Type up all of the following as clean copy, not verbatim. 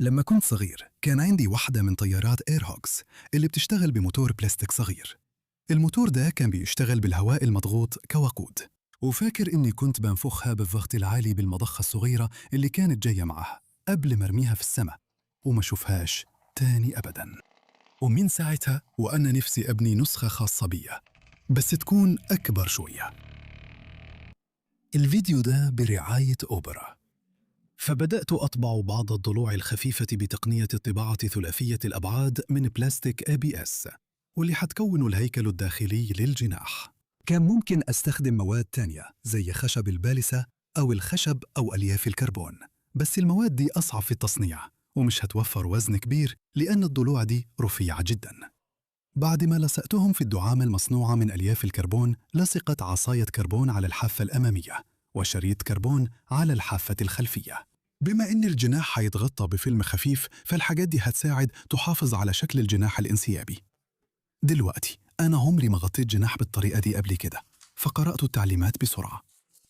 لما كنت صغير كان عندي واحدة من طيارات إيرهوكس اللي بتشتغل بموتور بلاستيك صغير. الموتور ده كان بيشتغل بالهواء المضغوط كوقود، وفاكر إني كنت بنفخها بالضغط العالي بالمضخة الصغيرة اللي كانت جاية معها قبل ما ارميها في السماء وما شوفهاش تاني أبداً. ومن ساعتها وأنا نفسي أبني نسخة خاصة بي، بس تكون أكبر شوية. الفيديو ده برعاية أوبرا. فبدأت أطبع بعض الضلوع الخفيفة بتقنية الطباعة ثلاثية الأبعاد من بلاستيك ABS، واللي حتكون الهيكل الداخلي للجناح. كان ممكن أستخدم مواد تانية زي خشب البالسة أو الخشب أو ألياف الكربون، بس المواد دي أصعب في التصنيع ومش هتوفر وزن كبير لأن الضلوع دي رفيعة جداً. بعد ما لصقتهم في الدعامة المصنوعة من ألياف الكربون، لصقت عصاية كربون على الحافة الأمامية وشريط كربون على الحافة الخلفية. بما إن الجناح حيتغطى بفيلم خفيف، فالحاجات دي هتساعد تحافظ على شكل الجناح الانسيابي. دلوقتي أنا عمري ما غطيت جناح بالطريقة دي قبل كده، فقرأت التعليمات بسرعة.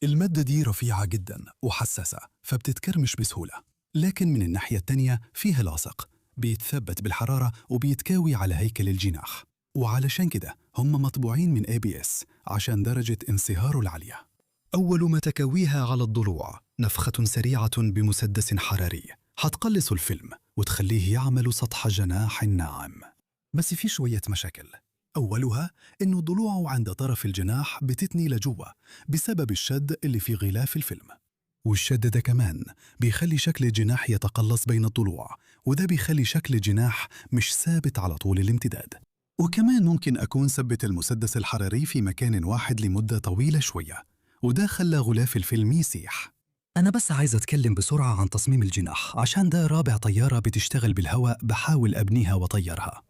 المادة دي رفيعة جدا وحساسة فبتتكرمش بسهولة، لكن من الناحية التانية فيها لاصق بيتثبت بالحرارة وبيتكاوي على هيكل الجناح، وعلشان كده هم مطبوعين من ABS عشان درجة انصهاره العالية. أول ما تكويها على الضلوع نفخة سريعة بمسدس حراري هتقلص الفيلم وتخليه يعمل سطح جناح ناعم. بس في شوية مشاكل. أولها إنه ضلوعه عند طرف الجناح بتتني لجوه بسبب الشد اللي في غلاف الفيلم، والشد ده كمان بيخلي شكل الجناح يتقلص بين الضلوع، وده بيخلي شكل الجناح مش ثابت على طول الامتداد. وكمان ممكن أكون ثبت المسدس الحراري في مكان واحد لمدة طويلة شوية، وده خلى غلاف الفيلم يسيح. أنا بس عايز أتكلم بسرعة عن تصميم الجناح عشان ده رابع طيارة بتشتغل بالهواء بحاول أبنيها وطيرها.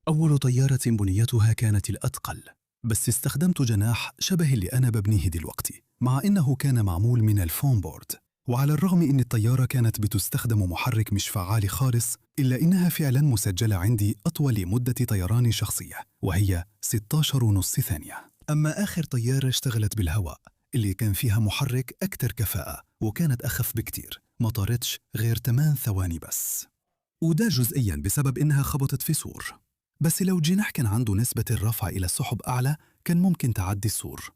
أول طيارة بنيتها كانت الأثقل، بس استخدمت جناح شبه اللي أنا ببنيه دلوقتي، مع إنه كان معمول من الفوم بورد. وعلى الرغم إن الطيارة كانت بتستخدم محرك مش فعال خالص، إلا إنها فعلا مسجلة عندي أطول لمدة طيران شخصية، وهي 16.5 ثانية. أما آخر طيارة اشتغلت بالهواء اللي كان فيها محرك أكثر كفاءة وكانت أخف بكتير، ما طارتش غير 8 ثواني بس، وده جزئياً بسبب إنها خبطت في سور. بس لو الجناح كان عنده نسبة الرفع إلى السحب أعلى كان ممكن تعدي السور.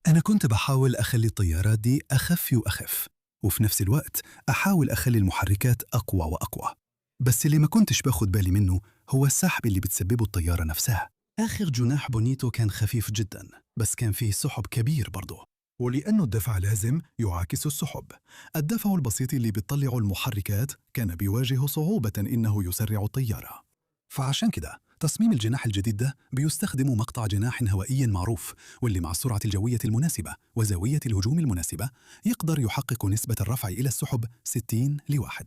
أنا كنت بحاول أخلي الطيارات دي أخف وأخف، وفي نفس الوقت أحاول أخلي المحركات أقوى وأقوى. بس اللي ما كنتش باخد بالي منه هو السحب اللي بتسببه الطيارة نفسها. آخر جناح بنيته كان خفيف جداً، بس كان فيه سحب كبير برضه، ولأنه الدفع لازم يعاكس السحب. الدفع البسيط اللي بيطلع المحركات كان بيواجه صعوبة إنه يسرع الطيارة. فعشان كده تصميم الجناح الجديد ده بيستخدم مقطع جناح هوائي معروف، واللي مع السرعة الجوية المناسبة وزاوية الهجوم المناسبة يقدر يحقق نسبة الرفع إلى السحب 60:1.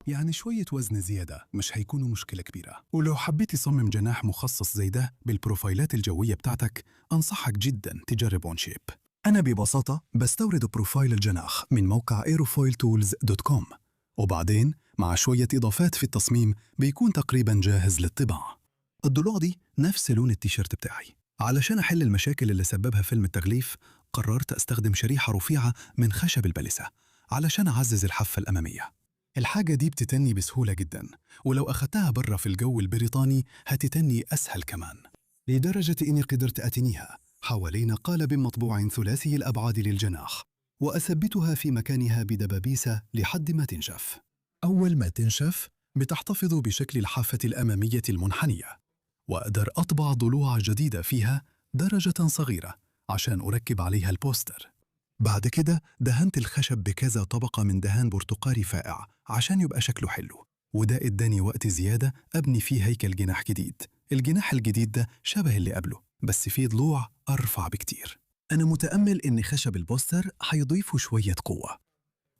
يعني شوية وزن زيادة مش هيكونوا مشكلة كبيرة. ولو حبيت تصمم جناح مخصص زي ده بالبروفايلات الجوية بتاعتك، أنصحك جداً تجرب اونشيب. أنا ببساطة بستورد بروفايل الجناح من موقع aerofoiltools.com، وبعدين مع شوية إضافات في التصميم بيكون تقريباً جاهز للطباعة. الضلوع دي نفس لون التيشيرت بتاعي. علشان أحل المشاكل اللي سببها فيلم التغليف، قررت أستخدم شريحة رفيعة من خشب البلسة علشان أعزز الحافة الأمامية. الحاجة دي بتتني بسهولة جداً، ولو أخدتها برا في الجو البريطاني هتتني أسهل كمان، لدرجة إني قدرت أتنيها حوالين قالب مطبوع ثلاثي الأبعاد للجناح، وأثبتها في مكانها بدبابيس لحد ما تنشف. أول ما تنشف بتحتفظ بشكل الحافة الأمامية المنحنية، وأقدر أطبع ضلوع جديدة فيها درجة صغيرة عشان أركب عليها البوستر. بعد كده دهنت الخشب بكذا طبقة من دهان برتقالي فائع عشان يبقى شكله حلو، وده اداني وقت زيادة أبني فيه هيكل جناح جديد. الجناح الجديد ده شبه اللي قبله، بس فيه ضلوع أرفع بكتير. أنا متأمل إن خشب البوستر حيضيفه شوية قوة،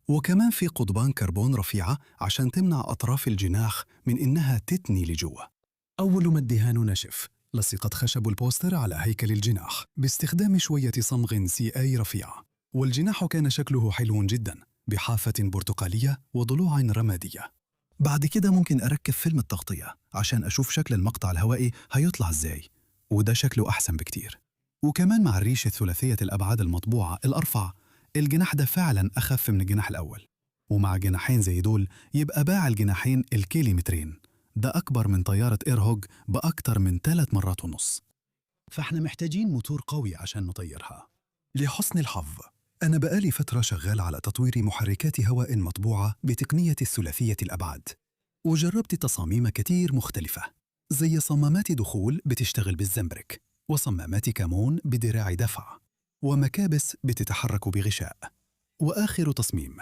وكمان في قضبان كربون رفيعة عشان تمنع أطراف الجناح من إنها تتني لجوه. أول ما الدهان نشف، لصقت خشب البوستر على هيكل الجناح باستخدام شوية صمغ CA رفيعة، والجناح كان شكله حلو جدا بحافة برتقالية وضلوع رمادية. بعد كده ممكن أركب فيلم التغطية عشان أشوف شكل المقطع الهوائي هيطلع إزاي، وده شكله أحسن بكتير. وكمان مع الريشة ثلاثية الأبعاد المطبوعة الأرفع، الجناح ده فعلا أخف من الجناح الأول. ومع جناحين زي دول يبقى باع الجناحين الكيلومترين. ده أكبر من طيارة إيرهوج بأكتر من 3 مرات ونص. فاحنا محتاجين موتور قوي عشان نطيرها. لحسن الحظ أنا بقالي فترة شغال على تطوير محركات هواء مطبوعة بتقنية الثلاثية الأبعاد، وجربت تصاميم كتير مختلفة، زي صمامات دخول بتشتغل بالزمبرك، وصمامات كامون بدراع دفع، ومكابس بتتحرك بغشاء. وآخر تصميم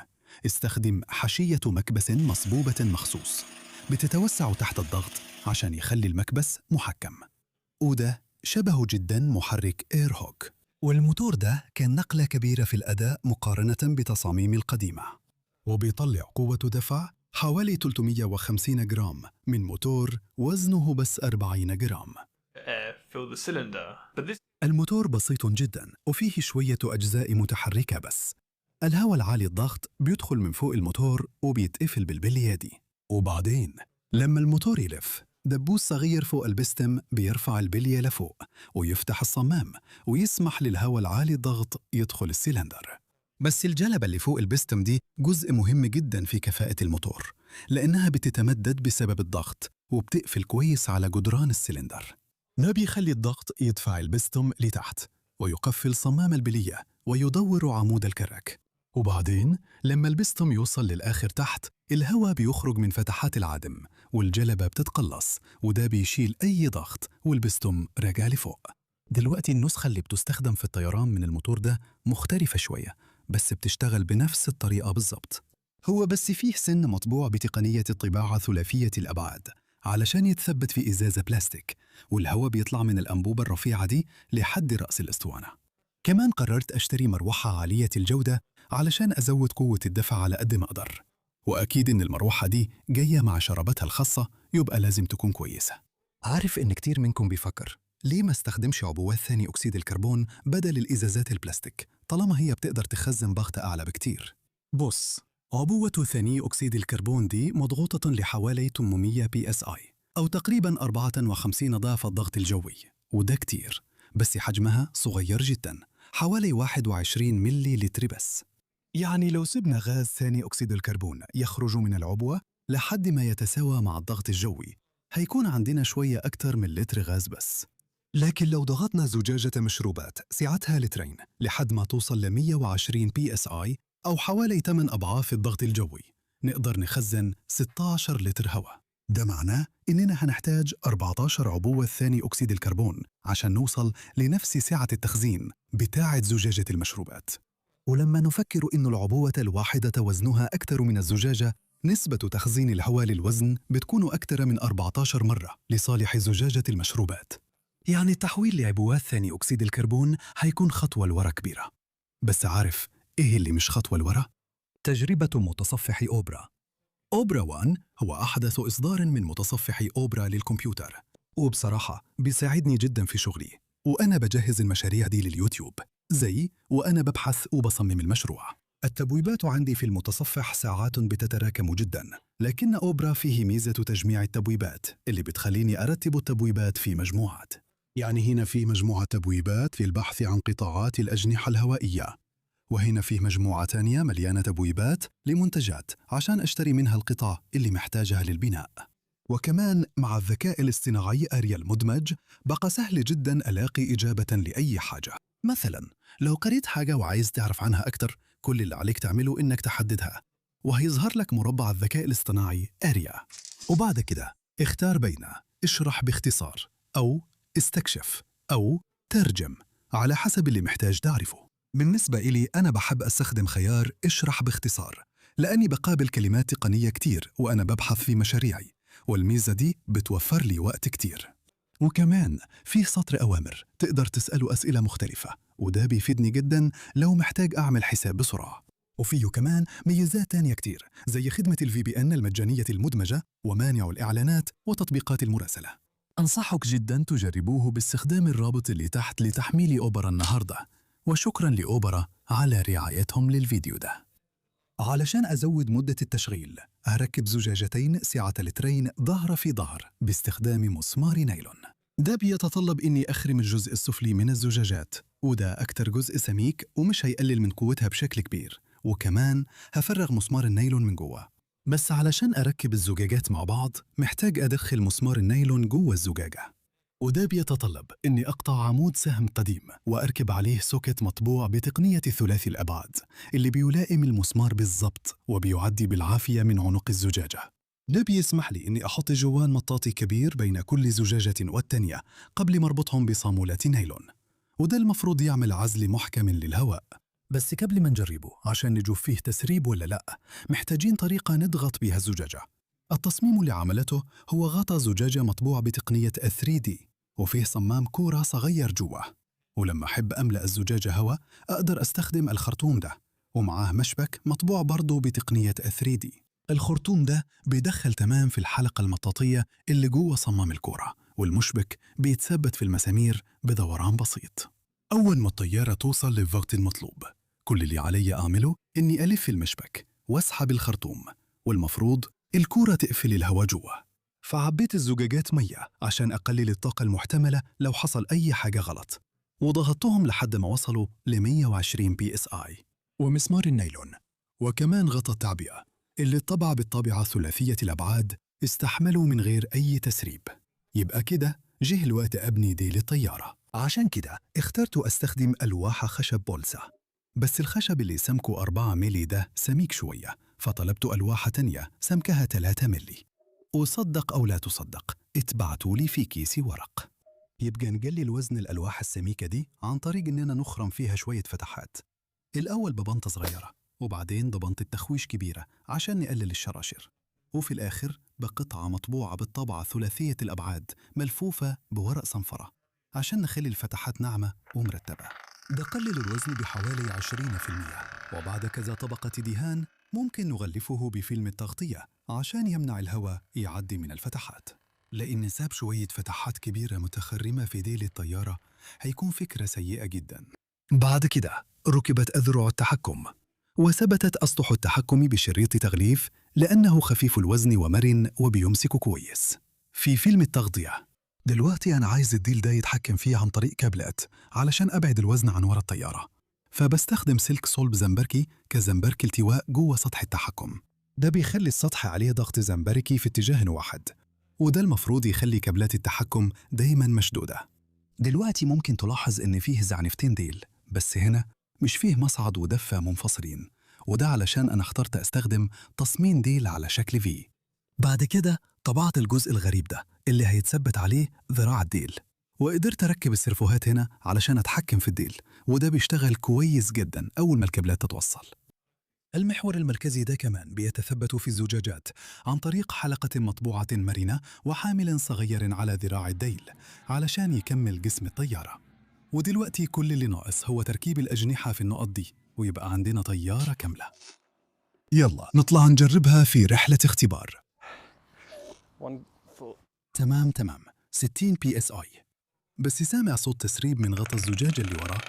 استخدم حشية مكبس مصبوبة مخصوص بتتوسع تحت الضغط عشان يخلي المكبس محكم، وده شبهه جدا محرك إيرهوج. والموتور ده كان نقلة كبيرة في الأداء مقارنة بتصاميم القديمة، وبيطلع قوة دفع حوالي 350 جرام من موتور وزنه بس 40 جرام. الموتور بسيط جدا وفيه شوية أجزاء متحركة بس. الهواء العالي الضغط بيدخل من فوق الموتور وبيتقفل بالبلية دي، وبعدين لما الموتور يلف دبوس صغير فوق البستم بيرفع البلية لفوق ويفتح الصمام ويسمح للهواء العالي الضغط يدخل السلندر. بس الجلبة اللي فوق البستم دي جزء مهم جدا في كفاءة الموتور، لأنها بتتمدد بسبب الضغط وبتقفل كويس على جدران السلندر. ده بيخلي الضغط يدفع البستم لتحت ويقفل صمام البلية ويدور عمود الكرك. وبعدين لما البستم يوصل للآخر تحت الهواء بيخرج من فتحات العدم والجلبة بتتقلص، وده بيشيل أي ضغط والبستم راجع لفوق. دلوقتي النسخة اللي بتستخدم في الطيران من الموتور ده مختلفة شوية، بس بتشتغل بنفس الطريقة بالظبط. هو بس فيه سن مطبوع بتقنية الطباعة ثلاثية الأبعاد علشان يتثبت في إزازة بلاستيك، والهواء بيطلع من الأنبوبة الرفيعة دي لحد رأس الأسطوانة. كمان قررت أشتري مروحة عالية الجودة علشان أزود قوة الدفع على قد ما أقدر، وأكيد إن المروحة دي جاية مع شراباتها الخاصة، يبقى لازم تكون كويسة. عارف إن كتير منكم بيفكر ليه ما استخدمش عبوات ثاني أكسيد الكربون بدل الإزازات البلاستيك طالما هي بتقدر تخزن ضغط أعلى بكتير. بص، عبوة ثاني أكسيد الكربون دي مضغوطة لحوالي 800 PSI أو تقريباً 54 ضعف الضغط الجوي، وده كتير، بس حجمها صغير جداً، حوالي 21 ملي لتر بس. يعني لو سبنا غاز ثاني أكسيد الكربون يخرج من العبوة لحد ما يتساوى مع الضغط الجوي هيكون عندنا شوية أكتر من لتر غاز بس. لكن لو ضغطنا زجاجة مشروبات سعتها لترين لحد ما توصل ل 120 PSI أو حوالي 8 أضعاف الضغط الجوي نقدر نخزن 16 لتر هواء. ده معناه إننا هنحتاج 14 عبوة ثاني أكسيد الكربون عشان نوصل لنفس سعة التخزين بتاعة زجاجة المشروبات. ولما نفكر إن العبوة الواحدة وزنها أكثر من الزجاجة، نسبة تخزين الهواء للوزن بتكون أكثر من 14 مرة لصالح زجاجة المشروبات. يعني التحويل لعبوات ثاني أكسيد الكربون هيكون خطوة لورا كبيرة. بس عارف إيه اللي مش خطوة لورا؟ تجربة متصفح أوبرا. أوبرا 1 هو أحدث إصدار من متصفح أوبرا للكمبيوتر، وبصراحة بيساعدني جدا في شغلي وأنا بجهز المشاريع دي لليوتيوب، زي وأنا ببحث وبصمم المشروع. التبويبات عندي في المتصفح ساعات بتتراكم جدا، لكن أوبرا فيه ميزة تجميع التبويبات اللي بتخليني أرتب التبويبات في مجموعات. يعني هنا في مجموعة تبويبات للبحث عن قطاعات الأجنحة الهوائية، وهنا فيه مجموعة تانية مليانة تبويبات لمنتجات عشان أشتري منها القطع اللي محتاجها للبناء. وكمان مع الذكاء الاصطناعي أريا المدمج بقى سهل جدا ألاقي إجابة لأي حاجة. مثلا لو قريت حاجة وعايز تعرف عنها أكتر، كل اللي عليك تعمله إنك تحددها وهيظهر لك مربع الذكاء الاصطناعي أريا، وبعد كده اختار بين اشرح باختصار أو استكشف أو ترجم على حسب اللي محتاج تعرفه. بالنسبة إلي أنا بحب أستخدم خيار اشرح باختصار لأني بقابل كلمات تقنية كتير وأنا ببحث في مشاريعي، والميزة دي بتوفر لي وقت كتير. وكمان في سطر أوامر تقدر تسأله أسئلة مختلفة، وده بيفيدني جدا لو محتاج أعمل حساب بسرعة. وفيه كمان ميزات تانية كتير زي خدمة الVPN المجانية المدمجة ومانع الإعلانات وتطبيقات المراسلة. أنصحك جدا تجربوه باستخدام الرابط اللي تحت لتحميل أوبرا النهاردة، وشكرا لأوبرا على رعايتهم للفيديو ده. علشان أزود مدة التشغيل هركب زجاجتين سعة لترين ظهر في ظهر باستخدام مسمار نايلون. ده بيتطلب إني أخرم الجزء السفلي من الزجاجات، وده أكتر جزء سميك ومش هيقلل من قوتها بشكل كبير، وكمان هفرغ مسمار النايلون من جوه. بس علشان أركب الزجاجات مع بعض محتاج أدخل مسمار النايلون جوه الزجاجة، وده بيتطلب إني أقطع عمود سهم قديم وأركب عليه سوكت مطبوع بتقنية ثلاثي الأبعاد اللي بيلائم المسمار بالضبط وبيعدي بالعافية من عنق الزجاجة. ده بيسمح لي إني أحط جوان مطاطي كبير بين كل زجاجة والتانية قبل ما أربطهم بصامولة نايلون، وده المفروض يعمل عزل محكم للهواء. بس قبل ما نجربه عشان نشوف فيه تسريب ولا لأ محتاجين طريقة نضغط بيها الزجاجة. التصميم اللي عملته هو غطى زجاجة مطبوع بتقنية 3D وفيه صمام كورة صغير جوا، ولما أحب أملأ الزجاجة هواء أقدر أستخدم الخرطوم ده ومعاه مشبك مطبوع برضه بتقنية 3D. الخرطوم ده بيدخل تمام في الحلقة المطاطية اللي جوا صمام الكورة، والمشبك بيتثبت في المسامير بدوران بسيط. أول ما الطيارة توصل للضغط المطلوب كل اللي علي أعمله إني ألف المشبك وأسحب الخرطوم، والمفروض الكورة تقفل الهواء جوا. فعبيت الزجاجات مية عشان أقلل الطاقة المحتملة لو حصل أي حاجة غلط، وضغطتهم لحد ما وصلوا ل 120 PSI. ومسمار النايلون وكمان غطى التعبئة اللي طبع بالطابعة ثلاثية الأبعاد استحملوا من غير أي تسريب. يبقى كده جه الوقت أبني ديل الطيارة. عشان كده اخترت أستخدم ألواح خشب بولسا، بس الخشب اللي سمكه 4 ملي ده سميك شوية، فطلبت ألواح تانية سمكها 3 ملي. وصدق أو لا تصدق اتبعتوا لي في كيس ورق. يبقى نقلل وزن الألواح السميكة دي عن طريق إننا نخرم فيها شوية فتحات، الأول ببنطة صغيرة وبعدين ببنطة تخويش كبيرة عشان نقلل الشراشر، وفي الآخر بقطعة مطبوعة بالطبعة ثلاثية الأبعاد ملفوفة بورق صنفرة عشان نخلي الفتحات ناعمة ومرتبة. ده قلل الوزن بحوالي 20%. وبعد كذا طبقة دهان ممكن نغلفه بفيلم التغطية عشان يمنع الهواء يعدي من الفتحات، لأن ساب شوية فتحات كبيرة متخرمة في ديل الطيارة هيكون فكرة سيئة جدا. بعد كده ركبت أذرع التحكم وثبتت أسطح التحكم بشريط تغليف لأنه خفيف الوزن ومرن وبيمسك كويس. في فيلم التغطية دلوقتي أنا عايز الديل ده يتحكم فيه عن طريق كابلات علشان أبعد الوزن عن ورا الطيارة، فبستخدم سلك صلب زنبركي كزنبرك التواء جوه سطح التحكم. ده بيخلي السطح عليه ضغط زنبركي في اتجاه واحد، وده المفروض يخلي كابلات التحكم دايما مشدودة. دلوقتي ممكن تلاحظ إن فيه زعنفتين ديل، بس هنا مش فيه مصعد ودفة منفصلين، وده علشان أنا اخترت أستخدم تصميم ديل على شكل في. بعد كده طبعت الجزء الغريب ده اللي هيتثبت عليه ذراع الديل، وقدرت أركب السيرفوهات هنا علشان أتحكم في الديل، وده بيشتغل كويس جدا أول ما الكابلات تتوصل. المحور المركزي ده كمان بيتثبت في الزجاجات عن طريق حلقة مطبوعة مرنة وحامل صغير على ذراع الديل علشان يكمل جسم الطيارة. ودلوقتي كل اللي ناقص هو تركيب الأجنحة في النقط دي ويبقى عندنا طيارة كاملة. يلا نطلع نجربها في رحلة اختبار. تمام 60 PSI، بس سامع صوت تسريب من غطا الزجاجة اللي وراه.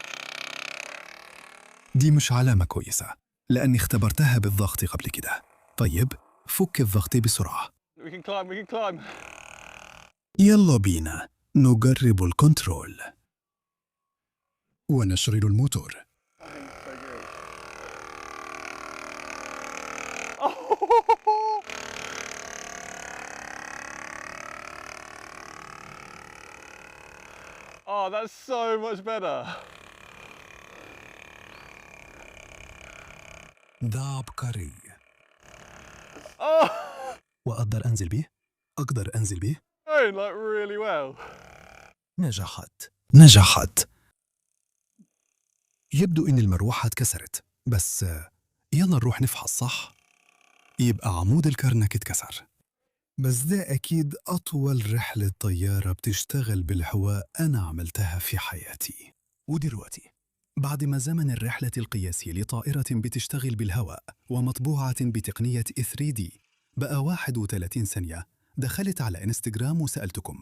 دي مش علامة كويسة لأني اختبرتها بالضغط قبل كده. طيب فك الضغط بسرعة. We can climb. يلا بينا نجرب الكنترول ونشغل الموتور. Oh, that's so much better. ده عبقري. Oh, وأقدر أنزل بيه؟ أقدر أنزل بيه؟ going like really well. نجحت. يبدو إن المروحة اتكسرت، بس يلا نروح نفحص صح؟ يبقى عمود الكرنك اتكسر. بس ده أكيد أطول رحلة طيارة بتشتغل بالهواء أنا عملتها في حياتي. ودلوقتي بعد ما زمن الرحلة القياسي لطائرة بتشتغل بالهواء ومطبوعة بتقنية 3D بقى 31 ثانية، دخلت على إنستغرام وسألتكم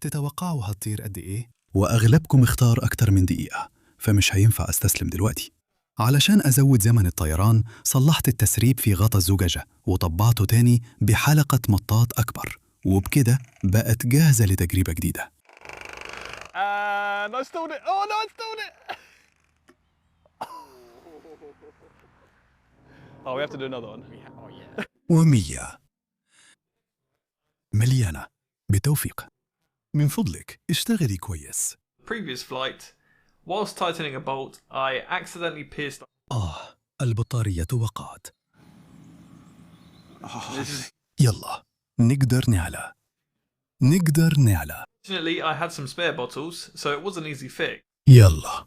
تتوقعوا هتطير قد إيه؟ وأغلبكم اختار أكتر من دقيقة، فمش هينفع أستسلم دلوقتي. علشان أزود زمن الطيران صلحت التسريب في غطا الزجاجة وطبعته تاني بحلقة مطاط أكبر، وبكده بقت جاهزة لتجربة جديدة. And I stalled it. Oh no, I stalled it. Oh, we have to do another one. و100. مليانة. بالتوفيق. من فضلك اشتغلي كويس. Previous flight, whilst tightening a bolt, I accidentally pierced. البطارية وقعت. يلا نقدر نعلى. Fortunately, I had some spare bottles, so it was an easy fix. يلا.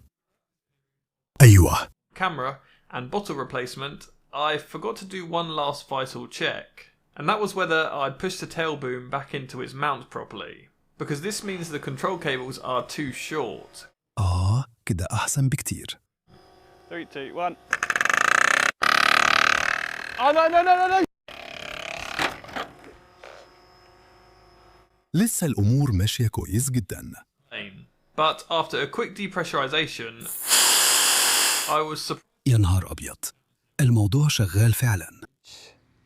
أيوة. Camera and bottle replacement, I forgot to do one last vital check, and that was whether I'd pushed the tail boom back into its mount properly, because this means the control cables are too short. كده أحسن بكتير. 3, 2, 1. Oh, no! لسه الأمور ماشية كويس جدا. But after a quick depressurization, I was يا نهار أبيض. الموضوع شغال فعلا.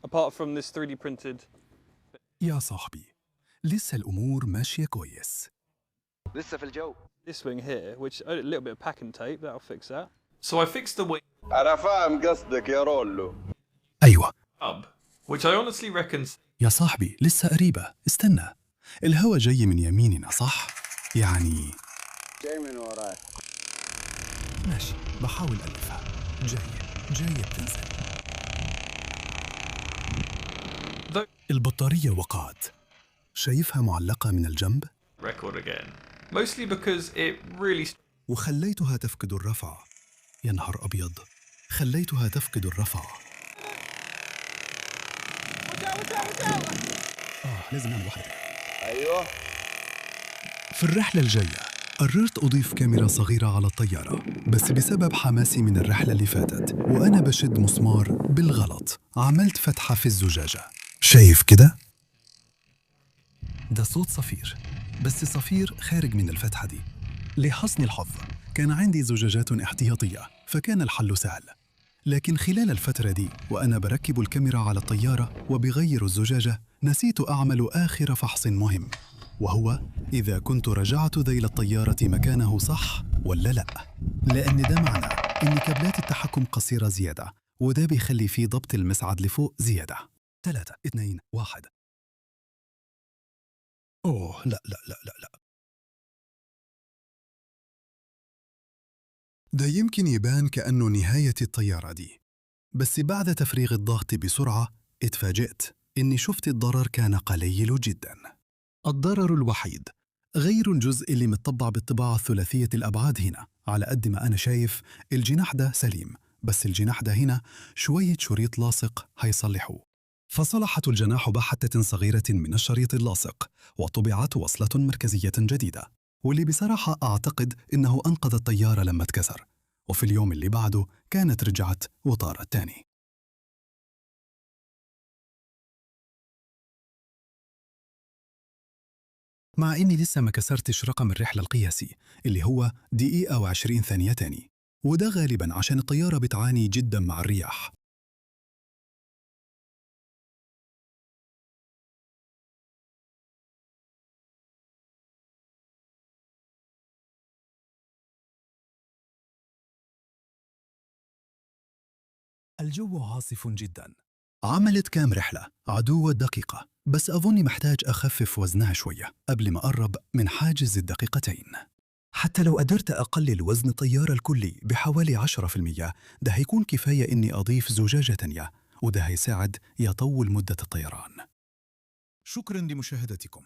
Apart from this 3D printed. يا صاحبي لسه الأمور ماشية كويس. لسه في الجو. This wing here, which a little bit of packing tape, that'll fix that. So I fixed the wing أنا فاهم قصدك يا رولو. أيوة. hub, which I honestly reckon. يا صاحبي لسه قريبة. استنى. الهوا جاي من يميننا صح؟ يعني جاي من وراي. ماشي بحاول ألفها. جاية بتنزل. البطارية وقعت. شايفها معلقة من الجنب؟ Record again. Mostly because it really. وخليتها تفقد الرفع. يا نهار أبيض. خليتها تفقد الرفع. لازم نعمل واحدة. أيوه. في الرحلة الجاية قررت أضيف كاميرا صغيرة على الطيارة، بس بسبب حماسي من الرحلة اللي فاتت وأنا بشد مسمار بالغلط عملت فتحة في الزجاجة. شايف كده؟ ده صوت صفير، بس الصفير خارج من الفتحة دي. لحسن الحظ كان عندي زجاجات احتياطية فكان الحل سهل، لكن خلال الفترة دي وأنا بركب الكاميرا على الطيارة وبغير الزجاجة نسيت أعمل آخر فحص مهم، وهو إذا كنت رجعت ذيل الطيارة مكانه صح ولا لا، لأن ده معنى إن كابلات التحكم قصيرة زيادة وده بيخلي فيه ضبط المسعد لفوق زيادة. 3 2 1. أوه لا. ده يمكن يبان كأنه نهاية الطيارة دي، بس بعد تفريغ الضغط بسرعة اتفاجئت إني شفت الضرر كان قليل جدا. الضرر الوحيد غير الجزء اللي متطبع بالطباعة الثلاثية الأبعاد هنا. على قد ما أنا شايف الجناح ده سليم، بس الجناح ده هنا شوية شريط لاصق هيصلحوه. فصلحت الجناح بحتة صغيرة من الشريط اللاصق وطبعت وصلة مركزية جديدة، واللي بصراحة أعتقد إنه أنقذ الطيارة لما اتكسر، وفي اليوم اللي بعده كانت رجعت وطارت تاني. مع إني لسه ما كسرتش رقم الرحلة القياسي اللي هو دقيقة و20 ثانية تاني، وده غالباً عشان الطيارة بتعاني جداً مع الرياح. الجو عاصف جداً. عملت كام رحلة عدو الدقيقة، بس أظني محتاج أخفف وزنها شوية قبل ما أقرب من حاجز الدقيقتين. حتى لو قدرت أقلل وزن الطيارة الكلي بحوالي 10%، ده هيكون كفاية إني أضيف زجاجة تانية، وده هيساعد يطول مدة الطيران. شكراً لمشاهدتكم.